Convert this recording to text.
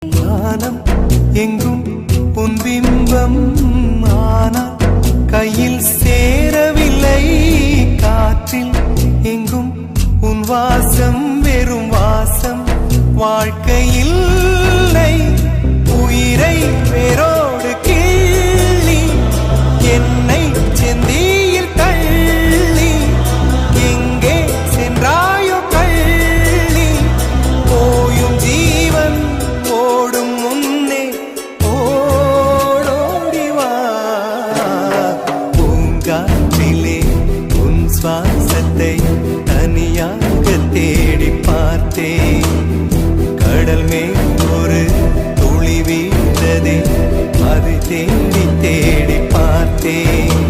வானம் எங்கும் உன் பிம்பம் ஆனால் கையில் சேரவில்லை. காற்றில் எங்கும் உன் வாசம் வெறும் வாசம். வாழ்க்கையில் உயிரை வேரோடு கிள்ளி என்னை செந்தியில் தள்ளி எங்கே சென்றாயோ கள்ளி. போயும் ஜீவன் ஓடும் முன்னே ஓடோடிவா. பூங்காற்றிலே உன் சுவாசத்தை தனியாக தேடி பார்த்தேன். கடல் மேல் ஒரு துளி வீழ்ந்ததே, அது தேடி தேடி பார்த்தேன்.